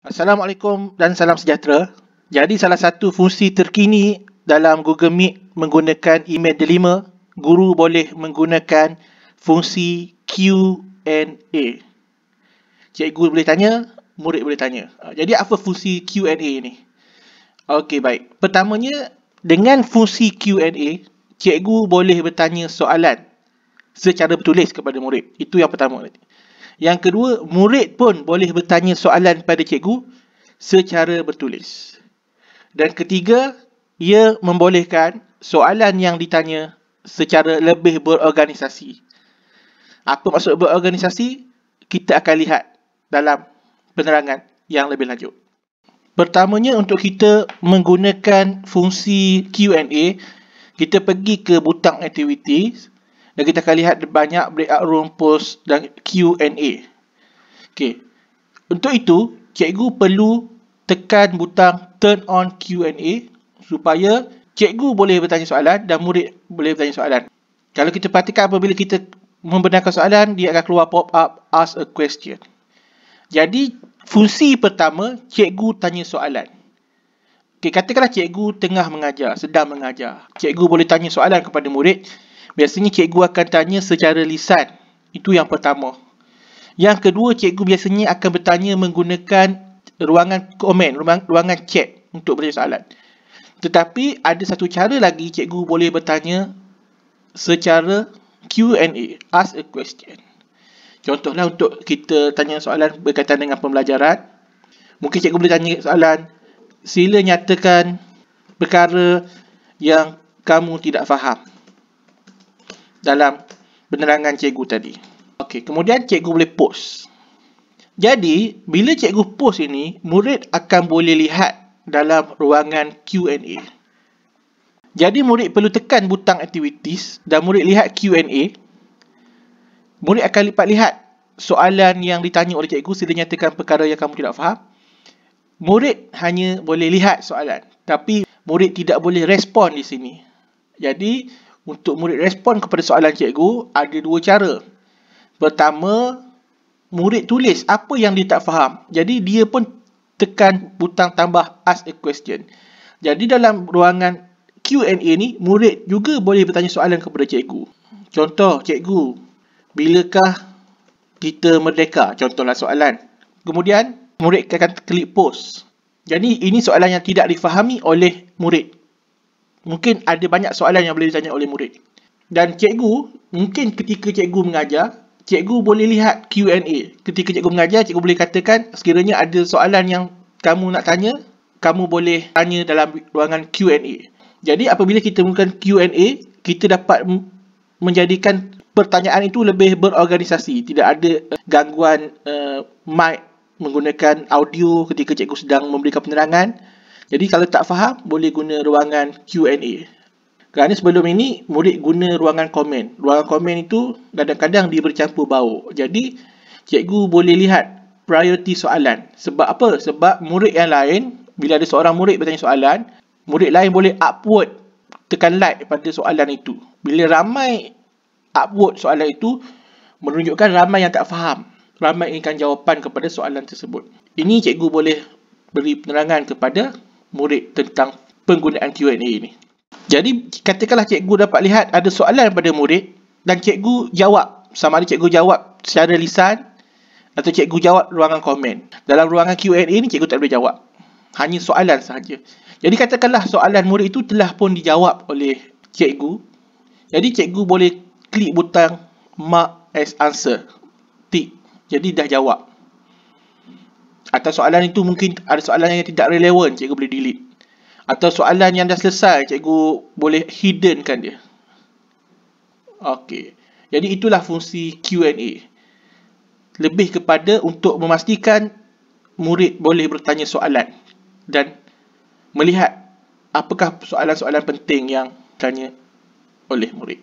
Assalamualaikum dan salam sejahtera. Jadi salah satu fungsi terkini dalam Google Meet menggunakan email delima, guru boleh menggunakan fungsi Q&A. Cikgu boleh tanya, murid boleh tanya. Jadi apa fungsi Q&A ni? Okey, baik. Pertamanya, dengan fungsi Q&A, cikgu boleh bertanya soalan secara bertulis kepada murid. Itu yang pertama. Yang kedua, murid pun boleh bertanya soalan pada cikgu secara bertulis. Dan ketiga, ia membolehkan soalan yang ditanya secara lebih berorganisasi. Apa maksud berorganisasi? Kita akan lihat dalam penerangan yang lebih lanjut. Pertamanya, untuk kita menggunakan fungsi Q&A, kita pergi ke butang activities dan kita akan lihat banyak breakout room, post dan Q&A. Okey. Untuk itu, cikgu perlu tekan butang turn on Q&A supaya cikgu boleh bertanya soalan dan murid boleh bertanya soalan. Kalau kita perhatikan, apabila kita membenarkan soalan, dia akan keluar pop-up ask a question. Jadi, fungsi pertama, cikgu tanya soalan. Okey, katakanlah cikgu tengah mengajar, sedang mengajar. Cikgu boleh tanya soalan kepada murid. Biasanya cikgu akan tanya secara lisan. Itu yang pertama. Yang kedua, cikgu biasanya akan bertanya menggunakan ruangan komen, ruangan chat untuk bertanya soalan. Tetapi ada satu cara lagi cikgu boleh bertanya secara Q&A, ask a question. Contohlah, untuk kita tanya soalan berkaitan dengan pembelajaran, mungkin cikgu boleh tanya soalan, sila nyatakan perkara yang kamu tidak faham dalam penerangan cikgu tadi. Okey, kemudian cikgu boleh post. Jadi, bila cikgu post ini, murid akan boleh lihat dalam ruangan Q&A. Jadi, murid perlu tekan butang activities dan murid lihat Q&A. Murid akan lihat soalan yang ditanya oleh cikgu, sila nyatakan perkara yang kamu tidak faham. Murid hanya boleh lihat soalan, tapi murid tidak boleh respon di sini. Jadi, untuk murid respon kepada soalan cikgu, ada dua cara. Pertama, murid tulis apa yang dia tak faham. Jadi, dia pun tekan butang tambah ask a question. Jadi, dalam ruangan Q&A ni, murid juga boleh bertanya soalan kepada cikgu. Contoh, cikgu, bilakah kita merdeka? Contohlah soalan. Kemudian, murid akan klik post. Jadi, ini soalan yang tidak difahami oleh murid. Mungkin ada banyak soalan yang boleh ditanya oleh murid. Dan cikgu, mungkin ketika cikgu mengajar, cikgu boleh lihat Q&A. Ketika cikgu mengajar, cikgu boleh katakan, sekiranya ada soalan yang kamu nak tanya, kamu boleh tanya dalam ruangan Q&A. Jadi, apabila kita menggunakan Q&A, kita dapat menjadikan pertanyaan itu lebih berorganisasi. Tidak ada gangguan mic menggunakan audio ketika cikgu sedang memberikan penerangan. Jadi, kalau tak faham, boleh guna ruangan Q&A. Kerana sebelum ini, murid guna ruangan komen. Ruangan komen itu kadang-kadang dia bercampur bau. Jadi, cikgu boleh lihat prioriti soalan. Sebab apa? Sebab murid yang lain, bila ada seorang murid bertanya soalan, murid lain boleh upvote, tekan like pada soalan itu. Bila ramai upvote soalan itu, menunjukkan ramai yang tak faham. Ramai inginkan jawapan kepada soalan tersebut. Ini cikgu boleh beri penerangan kepada murid tentang penggunaan Q&A ini. Jadi, katakanlah cikgu dapat lihat ada soalan pada murid dan cikgu jawab. Sama ada cikgu jawab secara lisan atau cikgu jawab ruangan komen. Dalam ruangan Q&A ni, cikgu tak boleh jawab. Hanya soalan sahaja. Jadi, katakanlah soalan murid itu telah pun dijawab oleh cikgu. Jadi, cikgu boleh klik butang mark as answer. Tik. Jadi, dah jawab. Atau soalan itu mungkin ada soalan yang tidak relevan, cikgu boleh delete. Atau soalan yang dah selesai, cikgu boleh hiddenkan dia. Okey. Jadi, itulah fungsi Q&A. Lebih kepada untuk memastikan murid boleh bertanya soalan dan melihat apakah soalan-soalan penting yang ditanya oleh murid.